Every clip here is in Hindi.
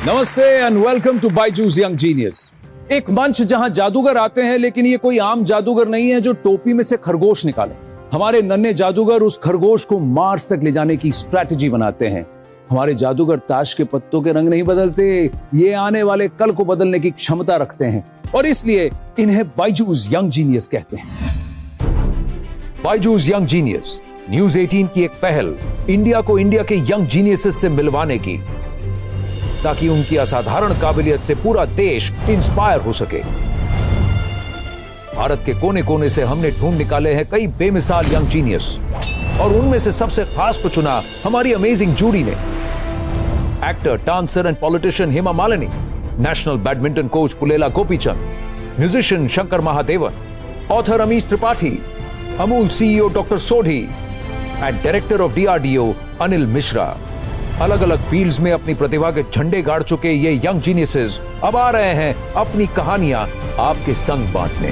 नमस्ते and welcome to Byju's young genius. एक मंच जहां जादूगर आते हैं, लेकिन ये कोई आम जादूगर नहीं है जो टोपी में से खरगोश निकाले। हमारे नन्हे जादूगर उस खरगोश को मार्स तक ले जाने की स्ट्रैटेजी बनाते हैं। हमारे जादूगर ताश के पत्तों के रंग नहीं बदलते, ये आने वाले कल को बदलने की क्षमता रखते हैं और इसलिए इन्हें बायजूस यंग जीनियस कहते हैं। बायजूस यंग जीनियस न्यूज 18 की एक पहल, इंडिया को इंडिया के यंग जीनियसेस से मिलवाने की, ताकि उनकी असाधारण काबिलियत से पूरा देश इंस्पायर हो सके। भारत के कोने कोने से हमने ढूंढ निकाले हैं कई बेमिसाल यंग जीनियस और उनमें से सबसे खास को चुना हमारी अमेजिंग जूरी ने। Actor, dancer and politician Hema Malini, national badminton coach Pullela Gopichand, musician Shankar Mahadevan, author Amish Tripathi, Amul CEO doctor Sodhi and director of DRDO Anil Mishra. अलग अलग फील्ड्स में अपनी प्रतिभा के झंडे गाड़ चुके ये यंग जीनियसेस अब आ रहे हैं अपनी कहानियां आपके संग बांटने।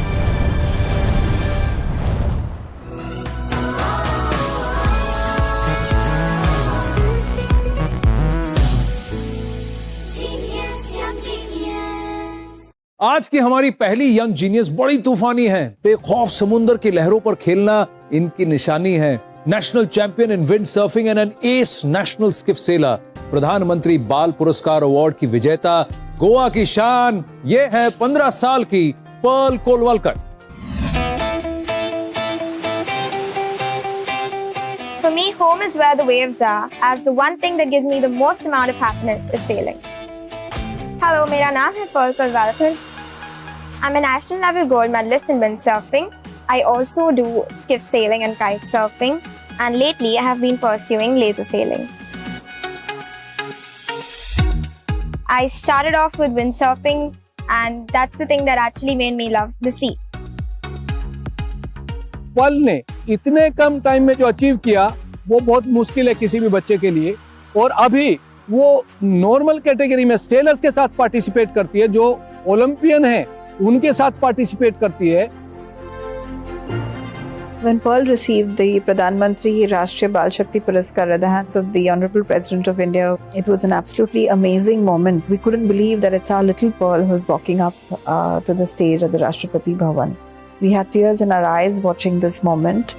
आज की हमारी पहली यंग जीनियस बड़ी तूफानी है। बेखौफ समुद्र की लहरों पर खेलना इनकी निशानी है। National champion in windsurfing and N S national skiff sailor, प्रधानमंत्री बाल पुरस्कार अवार्ड की विजेता, गोवा की शान, ये है 15 साल की Perl कोलवलकर। For me, home is where the waves are, as the one thing that gives me the most amount of happiness is sailing. Hello, मेरा नाम है Perl कोलवलकर. I'm a national level gold medalist in windsurfing. I also do skiff sailing and kite surfing, and lately I have been pursuing laser sailing. I started off with windsurfing, and that's the thing that actually made me love the sea. Pearl ने इतने कम टाइम में जो अचीव किया वो बहुत मुश्किल है किसी भी बच्चे के लिए, और अभी वो नॉर्मल कैटेगरी में सेलर्स के साथ पार्टिसिपेट करती है, जो ओलंपियन है उनके साथ पार्टिसिपेट करती है। When Pearl received the Pradhan Mantri Rashtriya Bal Shakti Puraskar at the hands of the Honorable President of India, it was an absolutely amazing moment. We couldn't believe that it's our little Pearl who's walking up to the stage at the Rashtrapati Bhavan. We had tears in our eyes watching this moment.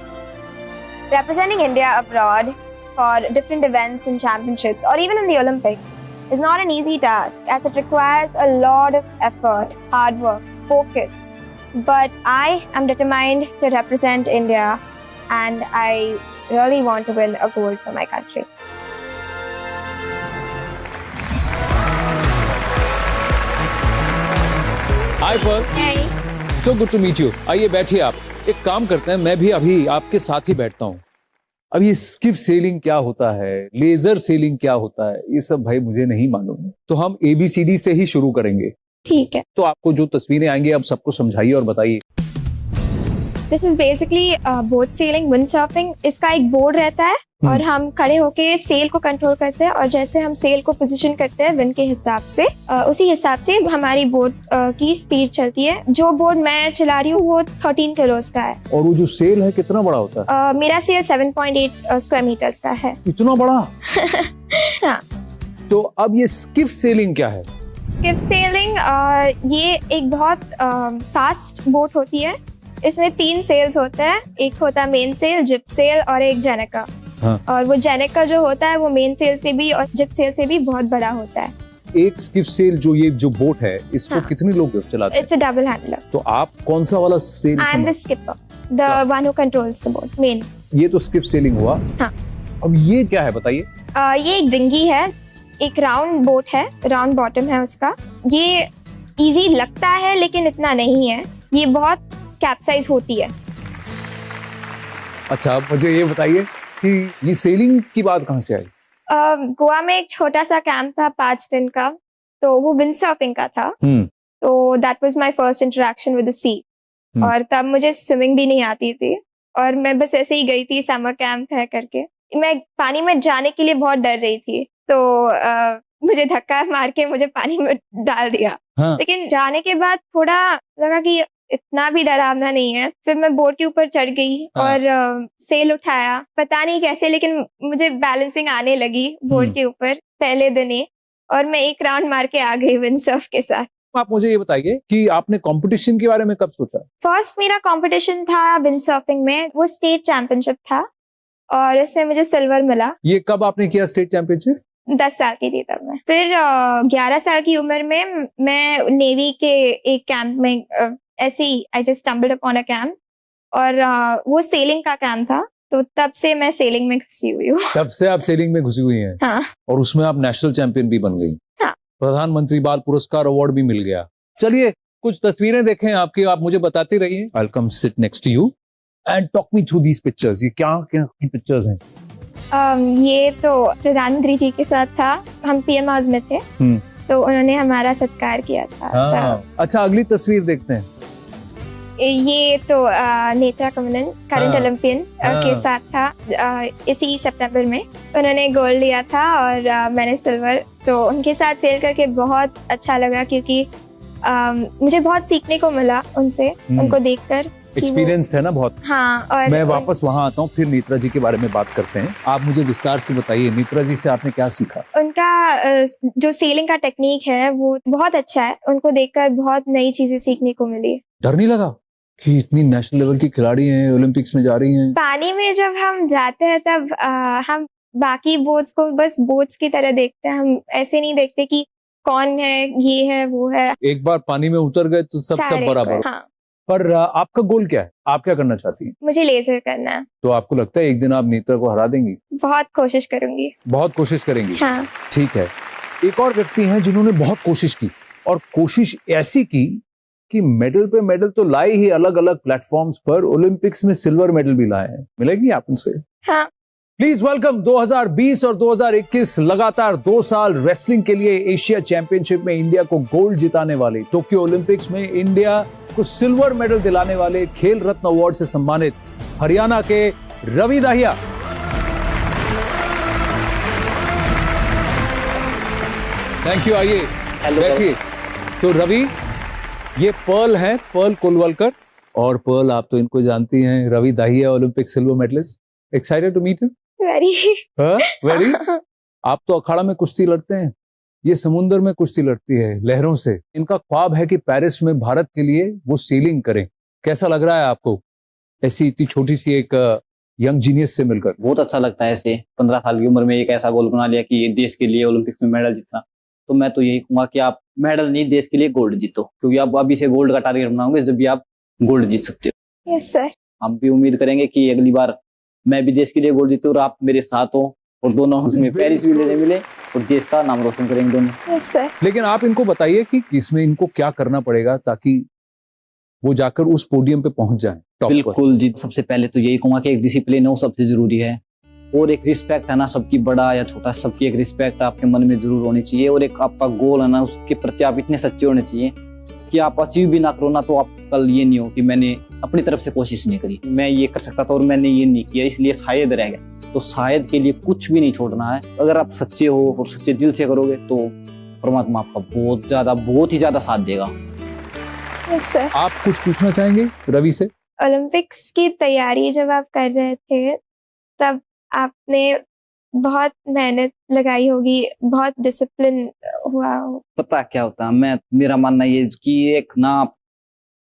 Representing India abroad for different events and championships, or even in the Olympics, is not an easy task, as it requires a lot of effort, hard work, focus. But I am determined to represent India, and I really want to win a gold for my country. Hi Pearl, Hey. so good to meet you. आइए बैठिए आप। एक काम करते हैं, मैं भी अभी आपके साथ ही बैठता हूँ। अब ये स्किफ सेलिंग क्या होता है, लेजर सेलिंग क्या होता है, ये सब भाई मुझे नहीं मालूम है, तो हम ABCD से ही शुरू करेंगे। ठीक है. तो आपको जो तस्वीरें आएंगी आप सबको समझाइए और बताइए। This is basically boat sailing, windsurfing. इसका एक बोर्ड रहता है और हम खड़े होके सेल को कंट्रोल करते हैं, और जैसे हम सेल को पोजीशन करते हैं विंड के हिसाब से, उसी हिसाब से हमारी बोट की स्पीड चलती है। जो बोर्ड मैं चला रही हूँ वो 13 किलोस का है। और वो जो सेल है कितना बड़ा होता है? मेरा सेल 7.8 स्क्वायर मीटर्स का है। इतना बड़ा? हाँ। तो अब ये स्किफ सेलिंग क्या है? स्किफ सेलिंग ये एक बहुत फास्ट बोट होती है। इसमें 3 सेल्स होते हैं, एक होता है मेन सेल, जिप सेल और एक जेनेका। हाँ। और वो जेनेका जो होता है वो मेन सेल से भी और जिप सेल से भी बहुत बड़ा होता है। एक स्किफ सेल जो ये जो बोट है इसको हाँ। कितने लोग चलाते हैं? It's a double handler. तो आप कौन सा वाला sail? I am the skipper, the one who controls the boat main. ये तो स्किफ सेलिंग हुआ। हाँ। अब ये क्या है बताइए? ये एक डिंगी है, एक राउंड बोट है, राउंड बॉटम है उसका। ये इजी लगता है लेकिन इतना नहीं है, ये बहुत कैप्साइज होती है। अच्छा, अब मुझे ये बताइए कि ये सेलिंग की बात कहाँ से आई? गोवा में एक छोटा सा कैंप था 5 दिन का, तो वो विंड सर्फिंग का था। तो that was my first interaction with the sea. और तब मुझे स्विमिंग भी नहीं आती थी, और मैं बस ऐसे ही गई थी, समर कैंप है करके। मैं पानी में जाने के लिए बहुत डर रही थी, तो मुझे धक्का मार के मुझे पानी में डाल दिया। हाँ। लेकिन जाने के बाद थोड़ा लगा कि इतना भी डरावना नहीं है। फिर मैं बोट के ऊपर चढ़ गई। हाँ। और सेल उठाया, पता नहीं कैसे लेकिन मुझे बैलेंसिंग आने लगी बोट के ऊपर पहले दिन ही। और मैं एक राउंड मार के आ गई विंडसर्फ के साथ। आप मुझे ये बताइए कि आपने कंपटीशन के बारे में कब सोचा? फर्स्ट मेरा कंपटीशन था विंडसर्फिंग में, वो स्टेट चैंपियनशिप था और इसमें मुझे सिल्वर मिला। ये कब आपने किया स्टेट चैंपियनशिप? 10 साल की थी तब मैं। फिर 11 साल की उम्र में मैं नेवी के एक कैंप में ऐसे ही I just stumbled upon a camp और वो सेलिंग का कैंप था, तो तब से मैं सेलिंग में घुसी हुई हूँ। तब से आप सेलिंग में घुसी हुई हैं? हाँ। और उसमें आप नेशनल चैंपियन भी बन गई। हाँ। प्रधानमंत्री बाल पुरस्कार अवार्ड भी मिल गया। चलिए कुछ तस्वीरें देखें आपकी, आप मुझे बताती रहिए। I will come sit next to you and talk me through these pictures. ये क्या क्या की पिक्चर्स हैं? ये तो प्रधानमंत्री जी के साथ था, हम पीएम हाउस में थे तो उन्होंने हमारा सत्कार किया था। हाँ। अच्छा, अगली तस्वीर देखते हैं। ये तो नेत्रा कमलन करंट हाँ। ओलंपियन के साथ था। इसी सितंबर में उन्होंने गोल्ड लिया था और मैंने सिल्वर। तो उनके साथ सेल करके बहुत अच्छा लगा क्योंकि मुझे बहुत सीखने को मिला उनसे, उनको देखकर। एक्सपीरियंस है ना बहुत। हाँ। और मैं वापस वहां आता हूँ, फिर नेत्रा जी के बारे में बात करते हैं। आप मुझे विस्तार से बताइए, नेत्रा जी से आपने क्या सीखा? उनका जो सेलिंग का टेक्निक है वो बहुत अच्छा है, उनको देखकर बहुत नई चीजें सीखने को मिली। डर नहीं लगा कि इतनी नेशनल लेवल की खिलाड़ी हैं, ओलंपिक्स में जा रही हैं? पानी में जब हम जाते हैं तब हम बाकी बोट्स को बस बोट्स की तरह देखते हैं, हम ऐसे नहीं देखते कि कौन है, ये है, वो है। एक बार पानी में उतर गए तो सब सारे बराबर। हाँ। पर आपका गोल क्या है? आप क्या करना चाहती हैं? मुझे लेजर करना है। तो आपको लगता है एक दिन आप नेत्रा को हरा देंगी? बहुत कोशिश करूंगी। बहुत कोशिश करेंगी? हाँ। ठीक है। एक और व्यक्ति हैं जिन्होंने बहुत कोशिश की, और कोशिश ऐसी की कि मेडल पे मेडल तो लाए ही, अलग अलग प्लेटफॉर्म्स पर। ओलंपिक्स में सिल्वर मेडल भी लाए हैं। मिलेगी आप उनसे? हाँ। प्लीज वेलकम 2020 और 2021 लगातार 2 साल रेसलिंग के लिए एशिया चैंपियनशिप में इंडिया को गोल्ड जिताने वाले, टोक्यो ओलंपिक्स में इंडिया को सिल्वर मेडल दिलाने वाले, खेल रत्न अवार्ड से सम्मानित हरियाणा के रवि दाहिया। Thank you. आइए बैठिए। तो रवि, ये पर्ल है, पर्ल कुलवलकर। और पर्ल, आप तो इनको जानती हैं, Ravi Dahiya Olympic silver medallist. Excited to meet you? Very. आप तो अखाड़ा में कुश्ती लड़ते हैं, ये समुद्र में कुश्ती लड़ती है लहरों से। इनका ख्वाब है कि पेरिस में भारत के लिए वो सेलिंग करें। कैसा लग रहा है आपको ऐसी इतनी छोटी सी एक यंग जीनियस से मिलकर? बहुत अच्छा लगता है। ऐसे 15 साल की उम्र में एक ऐसा गोल बना लिया कि देश के लिए ओलंपिक्स में मेडल जीतना। तो मैं तो यही कहूंगा कि आप मेडल नहीं, देश के लिए गोल्ड जीतो, क्योंकि आप अभी से गोल्ड का टारगेट बनाओगे जब भी आप गोल्ड जीत सकते हो। Yes sir. हम भी उम्मीद करेंगे कि अगली बार मैं भी देश के लिए गोल्ड जीतूं और आप मेरे साथ हो, और दोनों उसमें पेरिस भी लेने मिले और देश का नाम रोशन करेंगे दोनों। Yes sir. लेकिन आप इनको बताइए कि इसमें इनको क्या करना पड़ेगा ताकि वो जाकर उस पोडियम पे पहुंच जाए, टॉप पर। बिल्कुल जी, सबसे पहले तो यही कहूंगा कि एक डिसिप्लिन है, वो सबसे जरूरी है। और एक रिस्पेक्ट है ना, सबकी, बड़ा या छोटा, सबकी एक रिस्पेक्ट आपके मन में जरूर होनी चाहिए। और एक आपका गोल है ना, उसके प्रति आप इतने सच्चे होने चाहिए कि आप अचीव भी ना करो ना तो आप कल ये नहीं हो कि मैंने अपनी तरफ से कोशिश नहीं करी, मैं ये कर सकता था और मैंने ये नहीं किया, इसलिए शायद रह गया। तो शायद के लिए कुछ भी नहीं छोड़ना है। अगर आप सच्चे हो और सच्चे दिल से करोगे तो परमात्मा आपका बहुत ही ज्यादा साथ देगा। Yes sir. आप कुछ पूछना चाहेंगे रवि से? ओलंपिक्स की तैयारी जब आप कर रहे थे तब आपने बहुत मेहनत लगाई होगी, बहुत डिसिप्लिन हुआ हो। पता क्या होता है, मेरा मानना ये कि एक ना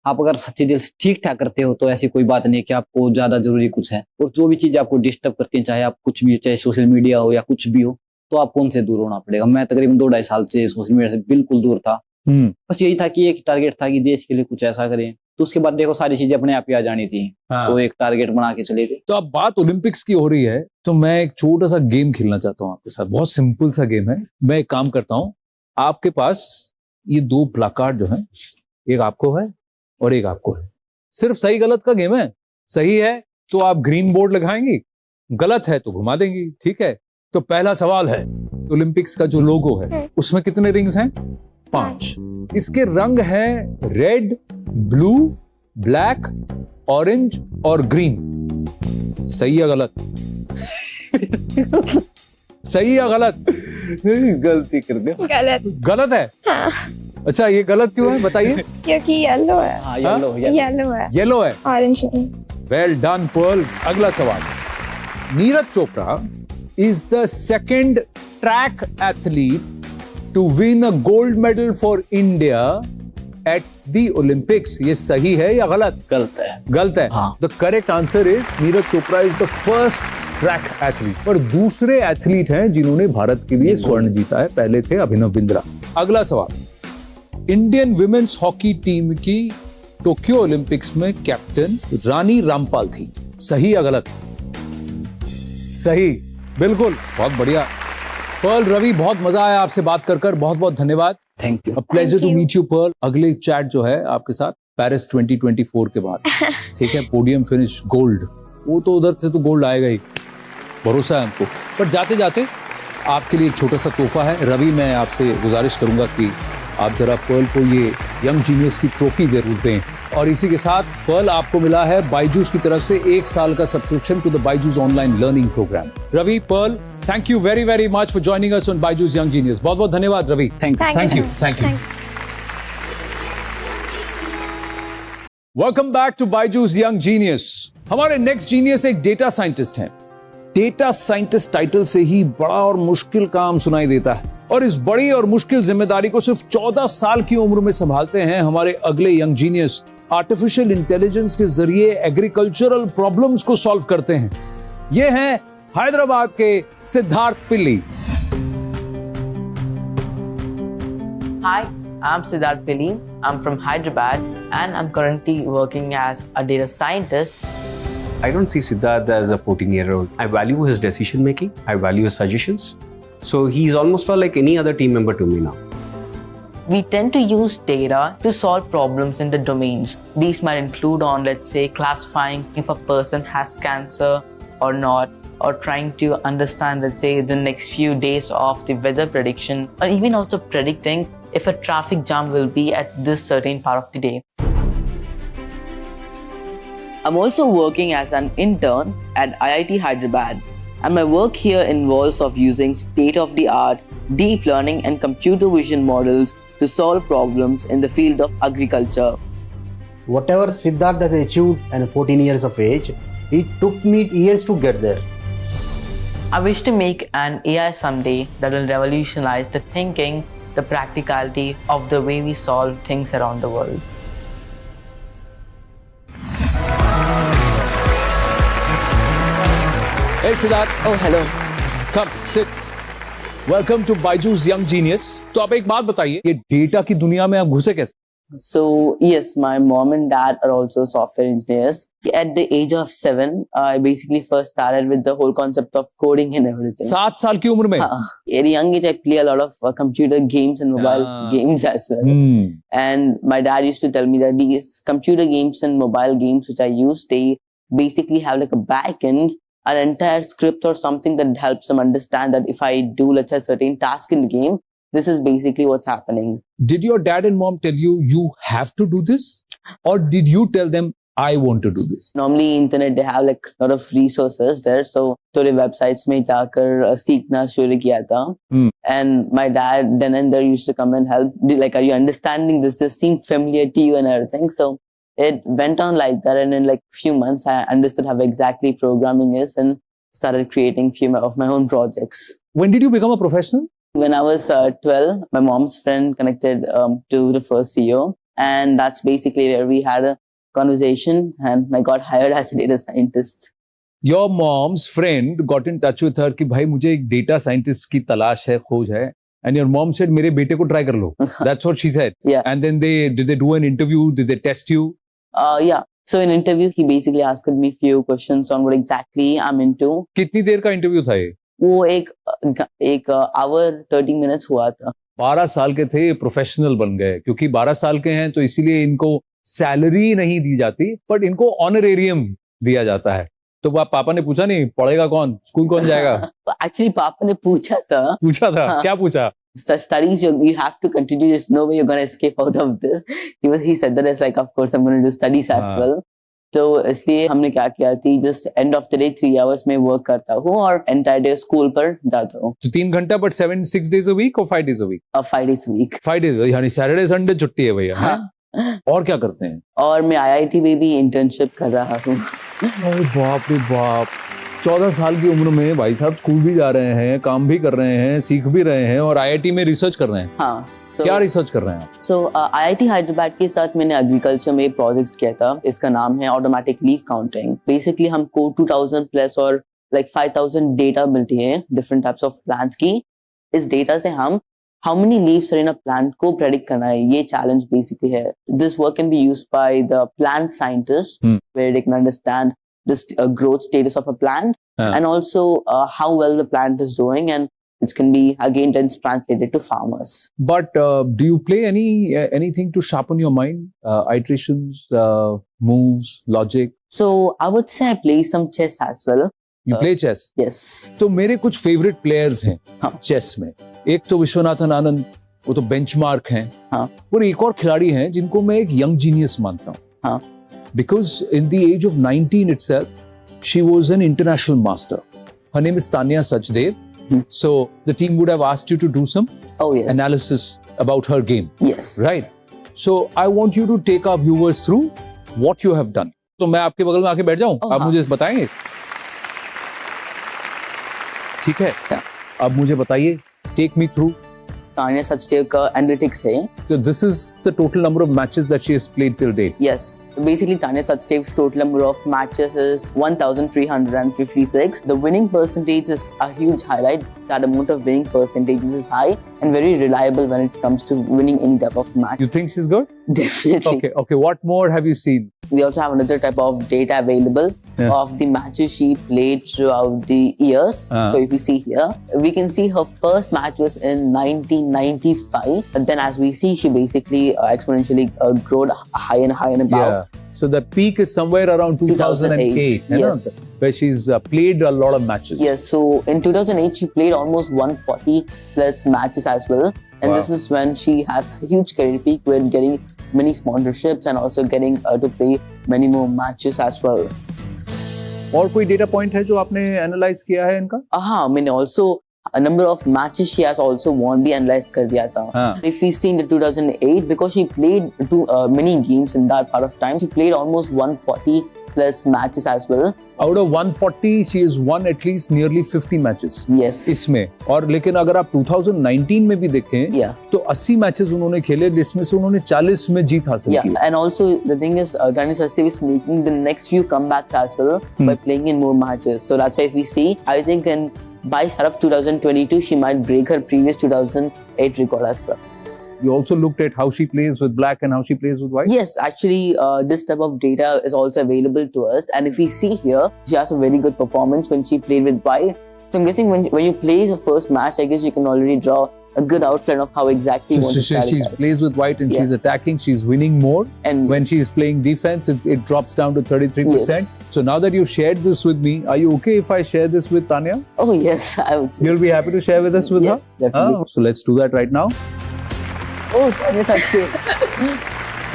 आप अगर सच्चे दिल से ठीक ठाक करते हो तो ऐसी कोई बात नहीं कि आपको ज्यादा जरूरी कुछ है। और जो भी चीज आपको डिस्टर्ब करती है, चाहे आप कुछ भी, चाहे सोशल मीडिया हो या कुछ भी हो, तो आपको उनसे दूर होना पड़ेगा। मैं तकरीबन 2-2.5 साल से सोशल मीडिया से बिल्कुल दूर था। बस यही था कि एक टारगेट था कि देश के लिए कुछ ऐसा करें। तो उसके बाद देखो सारी चीजें अपने आप ही आ जानी थी। हाँ। तो एक टारगेट बना के चले गए। तो अब बात ओलंपिक्स की हो रही है तो मैं एक छोटा सा गेम खेलना चाहता हूँ आपके साथ। बहुत सिंपल सा गेम है। मैं एक काम करता हूँ, आपके पास ये 2 प्लाकार्ड जो है, एक आपको है और एक आपको है। सिर्फ सही गलत का गेम है। सही है तो आप ग्रीन बोर्ड लगाएंगी, गलत है तो घुमा देंगी। ठीक है? तो पहला सवाल है, ओलंपिक्स का जो लोगो है उसमें कितने रिंग्स हैं? 5। इसके रंग है रेड, ब्लू, ब्लैक, ऑरेंज और ग्रीन। सही या गलत? सही या गलत? गलती कर दे। गलत। गलत है? हाँ। अच्छा, ये गलत क्यों है बताइए? क्योंकि येलो है। हाँ, येलो है। येलो है। ऑरेंज नहीं। Well done Pearl. अगला सवाल, Neeraj Chopra is the second track athlete to win a gold medal for India at the Olympics. ये सही है या गलत? गलत है। गलत है। हाँ। The correct answer is Neeraj Chopra is the first track athlete. पर दूसरे एथलीट हैं जिन्होंने भारत के लिए स्वर्ण जीता है। पहले थे अभिनव बिंद्रा। अगला सवाल, इंडियन विमेन्स हॉकी टीम की टोक्यो ओलंपिक्स में कैप्टन रानी रामपाल थी। सही या गलत? सही, बिल्कुल, बहुत बढ़िया। पर्ल, रवि, बहुत मजा आया आपसे बात कर बहुत बहुत धन्यवाद। Thank you. Pleasure to you. Meet you Pearl. अगले चैट जो है आपके साथ पेरिस 2024 के बाद, ठीक है, पोडियम फिनिश गोल्ड, वो तो उधर से तो गोल्ड आएगा ही, भरोसा है हमको। पर जाते जाते आपके लिए एक छोटा सा तोहफा है। रवि, मैं आपसे गुजारिश करूंगा कि आप जरा पर्ल को ये यंग जीनियस की ट्रॉफी जरूर दें। और इसी के साथ पर्ल, आपको मिला है बायजूस की तरफ से 1 साल का subscription to the Byju's online learning programme. Ravi, Pearl, thank you very very much for joining us on Byju's young genius. बहुत बहुत धन्यवाद Ravi. Thank you. Thank you. Welcome back to Byju's young genius. हमारे नेक्स्ट जीनियस एक डेटा साइंटिस्ट हैं। डेटा साइंटिस्ट टाइटल से ही बड़ा और मुश्किल काम सुनाई देता है, और इस बड़ी और मुश्किल जिम्मेदारी को सिर्फ 14 साल की उम्र में संभालते हैं हमारे अगले यंग जीनियस। आर्टिफिशियल इंटेलिजेंस के जरिए एग्रीकल्चरल प्रॉब्लम्स को सॉल्व करते हैं। ये हैं हैदराबाद के सिद्धार्थ पिल्ली। Hi, I'm Siddharth Pilli. I'm from Hyderabad and I'm currently working as a data scientist. I don't see Siddharth as a 14-year-old. I value his decision making. I value his suggestions. So he's almost like any other team member to me now. We tend to use data to solve problems in the domains. These might include on, let's say, classifying if a person has cancer or not, or trying to understand, let's say, the next few days of the weather prediction, or even also predicting if a traffic jam will be at this certain part of the day. I'm also working as an intern at IIT Hyderabad, and my work here involves of using state-of-the-art deep learning and computer vision models to solve problems in the field of agriculture. Whatever Siddharth has achieved at 14 years of age, it took me years to get there. I wish to make an AI someday that will revolutionize the thinking, the practicality of the way we solve things around the world. Hey Siddharth, Oh, hello. come sit. Welcome to Byju's young genius. तो आप एक बात बताइए, ये डेटा की दुनिया में आप घुसे कैसे? So, yes, my mom and dad are also software engineers. At the age of 7, I basically first started with the whole concept of coding and everything. 7 साल की उम्र में? At a young age, I play a lot of computer games and mobile games as well. And my dad used to tell me that these computer games and mobile games which I use, they basically have like a back end, an entire script or something that helps them understand that if I do, let's say, a certain task in the game, this is basically what's happening. Did your dad and mom tell you you have to do this, or did you tell them I want to do this? Normally, internet they have like a lot of resources there, so थोड़े websites में जाकर सीखना शुरू किया था. And my dad then and there used to come and help. Like, are you understanding this? This seemed familiar to you and everything. So it went on like that, and in like few months, I understood how exactly programming is and started creating few of my own projects. When did you become a professional? When I was 12, my mom's friend connected to the first CEO, and that's basically where we had a conversation, and I got hired as a data scientist. Your mom's friend got in touch with her कि भाई मुझे एक data scientist की तलाश है, खोज है, and your mom said मेरे बेटे को try कर लो. That's what she said. Yeah. And then did they do an interview? Did they test you? Yeah. So in interview, he basically asked me few questions on what exactly I'm into. कितनी देर का इंटरव्यू था ये? वो एक hour 30 minutes हुआ था. 12 साल के थे, प्रोफेशनल बन गए। क्योंकि 12 साल के हैं तो इसीलिए इनको सैलरी नहीं दी जाती, बट इनको ऑनरेरियम दिया जाता है। तो पापा ने पूछा नहीं पढ़ेगा कौन, स्कूल कौन जाएगा? Actually पापा ने पूछा था। हाँ. क्या पूछा? Studies, you have to continue. There's no way you're going to escape out of this. He said that it's like, of course I'm going to do studies as well. तो इसलिए हमने क्या किया थी, just end of the day 3 hours में work करता हूँ और entire day school पर जाता हूँ. तो 3 घंटा but 6 days a week or 5 days a week? 5 days a week. 5 days, यानी Saturday Sunday छुट्टी है भैया. हाँ. और क्या करते हैं? और मैं IIT में भी internship कर रहा हूँ. अरे बाप रे बाप, 14 साल की उम्र में भाई साहब स्कूल भी जा रहे हैं, काम भी कर रहे हैं, सीख भी रहे हैं और आईआईटी में रिसर्च कर रहे हैं। हाँ, क्या रिसर्च कर रहे हैं आप? सो आईआईटी हैदराबाद के साथ मैंने एग्रीकल्चर में प्रोजेक्ट्स किया था। इसका नाम है ऑटोमेटिक लीफ काउंटिंग। बेसिकली हमको 2000 प्लस और लाइक 5000 डेटा मिलती है डिफरेंट टाइप्स ऑफ प्लांट्स की। इस डेटा से हम how many leaves are in a plant को प्रेडिक्ट करना है, ये चैलेंज बेसिकली है। This work can be used by the plant scientist where they can understand this growth status of a plant and also how well the plant is doing, and it can be again then translated to farmers. But do you play anything to sharpen your mind? Iterations, moves, logic? So I would say I play some chess as well. You play chess? Yes. तो मेरे कुछ फेवरेट प्लेयर्स हैं चेस में। एक तो विश्वनाथन आनंद, वो तो बेंचमार्क हैं। और एक और खिलाड़ी हैं जिनको मैं एक यंग जीनियस मानता हूँ। Because in the age of 19 itself, she was an international master. Her name is Tanya Sachdev. So the team would have asked you to do some analysis about her game. Yes. Right. So I want you to take our viewers through what you have done. तो मैं आपके बगल में आके बैठ जाऊं? आप मुझे बताएंगे? ठीक है। अब मुझे बताइए, take me through. Tanya Sachdev का analytics है। So this is the total number of matches that she has played till date. Yes. Basically, Tanya Sachdev's total number of matches is 1,356. The winning percentage is a huge highlight. That amount of winning percentages is high and very reliable when it comes to winning any type of match. You think she's good? Definitely. Okay. What more have you seen? We also have another type of data available of the matches she played throughout the years. So if you see here, we can see her first match was in 1995. And then as we see, she basically exponentially grew higher and higher and above. Yeah. So the peak is somewhere around 2008. Yes. Where she's played a lot of matches. Yes. So in 2008, she played almost 140 plus matches as well. And this is when she has a huge career peak with getting many sponsorships and also getting to play many more matches as well. और कोई डेटा पॉइंट है जो आपने एनालाइज किया है इनका? हाँ, मैंने also a number of matches she has also won भी analyze कर दिया था. If we see in the 2008, because she played many games in that part of time, she played almost 140 plus matches as well. Out of 140, she has won at least nearly 50 matches. Yes. इसमें और लेकिन अगर आप 2019 में भी देखें तो 80 मैचेस उन्होंने खेले, जिसमें से उन्होंने 40 में जीत हासिल की। And also the thing is, Tanya Sachdev is making the next few comebacks as well by playing in more matches. So that's why if we see, I think by start of 2022, she might break her previous 2008 record as well. You also looked at how she plays with black and how she plays with white? Yes, actually, this type of data is also available to us. And if we see here, she has a very good performance when she played with white. So I'm guessing when you play the first match, I guess you can already draw a good outline of how exactly you want to start. She plays with white and she's attacking, she's winning more. And when she's playing defense, it drops down to 33%. Yes. So now that you've shared this with me, are you okay if I share this with Tanya? Oh, yes, I would say. You'll be happy to share with us with her? Yes, definitely. So let's do that right now. Oh, Tanya Sachdev.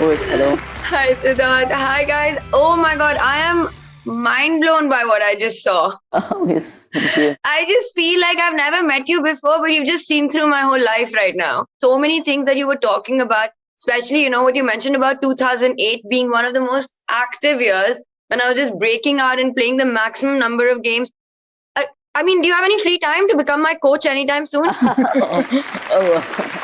Oh, yes, hello. Hi, Siddharth. Hi, guys. Oh my God, I am mind blown by what I just saw. Oh, yes, thank you. I just feel like I've never met you before, but you've just seen through my whole life right now. So many things that you were talking about, especially, you know, what you mentioned about 2008 being one of the most active years when I was just breaking out and playing the maximum number of games. I mean, do you have any free time to become my coach anytime soon?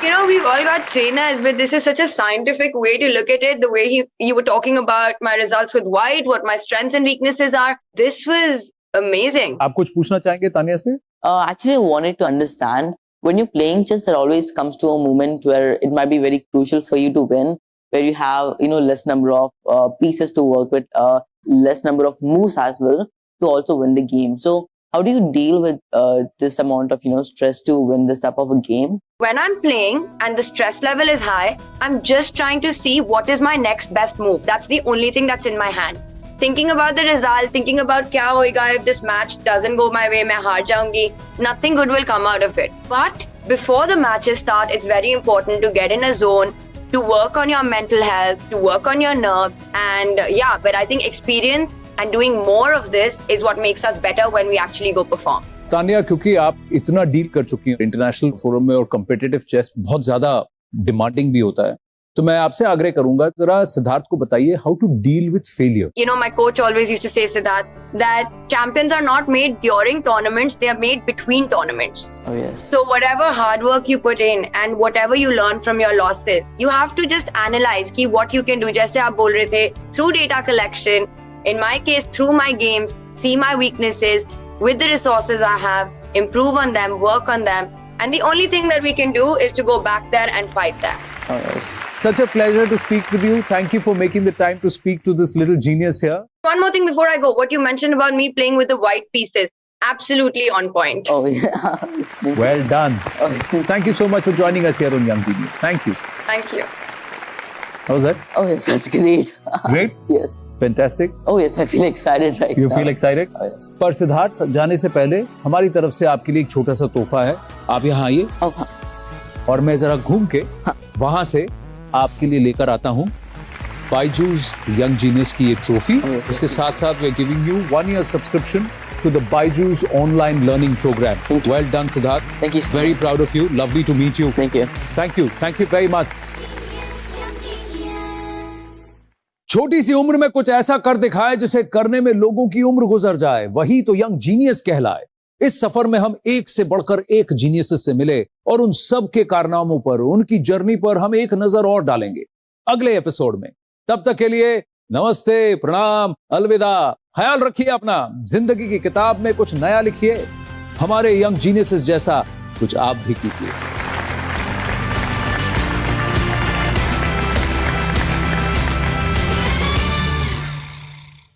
You know, we've all got trainers, but this is such a scientific way to look at it. The way you were talking about my results with white, what my strengths and weaknesses are. This was amazing. आप कुछ पूछना चाहेंगे तानिया से? Actually, I wanted to understand, when you're playing chess, there always comes to a moment where it might be very crucial for you to win, where you have, you know, less number of pieces to work with, less number of moves as well to also win the game. So how do you deal with this amount of, you know, stress to win this type of a game? When I'm playing and the stress level is high, I'm just trying to see what is my next best move. That's the only thing that's in my hand. Thinking about the result, thinking about kya hoega if this match doesn't go my way, main haar jaungi, nothing good will come out of it. But before the matches start, it's very important to get in a zone, to work on your mental health, to work on your nerves. And yeah, but I think experience and doing more of this is what makes us better when we actually go perform. Tania, क्योंकि आप इतना डील कर चुकी हैं इंटरनेशनल फोरम में और कॉम्पिटिटिव चेस बहुत ज्यादा डिमांडिंग भी होता है, तो मैं आपसे आग्रह करूंगा, जरा सिद्धार्थ को बताइए how to deal with failure. You know, my coach always used to say, Siddharth, that champions are not made during tournaments, they are made between tournaments. Oh yes. So whatever hard work you put in and whatever you learn from your losses, you have to just analyze ki what you can do. जैसे आप बोल रहे थे, through data collection, in my case, through my games, see my weaknesses, with the resources I have, improve on them, work on them. And the only thing that we can do is to go back there and fight that. Oh yes. Such a pleasure to speak with you. Thank you for making the time to speak to this little genius here. One more thing before I go, what you mentioned about me playing with the white pieces, absolutely on point. Oh yeah. Yes, thank you. Well done. Oh, yes, thank you. Thank you so much for joining us here on Young Genius. Thank you. Thank you. How was that? Oh yes, that's great. Great? Yes. Fantastic. Oh yes, I feel excited right You now. feel excited? Oh yes. पर सिद्धार्थ, जाने से पहले हमारी तरफ से आपके लिए एक छोटा सा तोहफा है. आप यहाँ आइए Oh, हाँ. और मैं जरा घूम के वहां से आपके लिए लेकर आता हूँ बायजूस यंग जीनियस की ये ट्रॉफी. उसके साथ साथ we are giving you 1 year subscription to the Byju's online learning program. Well done, Siddharth. Thank you so Very much. proud of you. Lovely to meet you. Thank you. Thank you. Thank you very much. छोटी सी उम्र में कुछ ऐसा कर दिखाए जिसे करने में लोगों की उम्र गुजर जाए, वही तो यंग जीनियस कहलाए. इस सफर में हम एक से बढ़कर एक जीनियस से मिले और उन सब के कारनामों पर, उनकी जर्नी पर हम एक नजर और डालेंगे अगले एपिसोड में. तब तक के लिए नमस्ते, प्रणाम, अलविदा. ख्याल रखिए अपना. जिंदगी की किताब में कुछ नया लिखिए. हमारे यंग जीनियस जैसा कुछ आप भी कीजिए.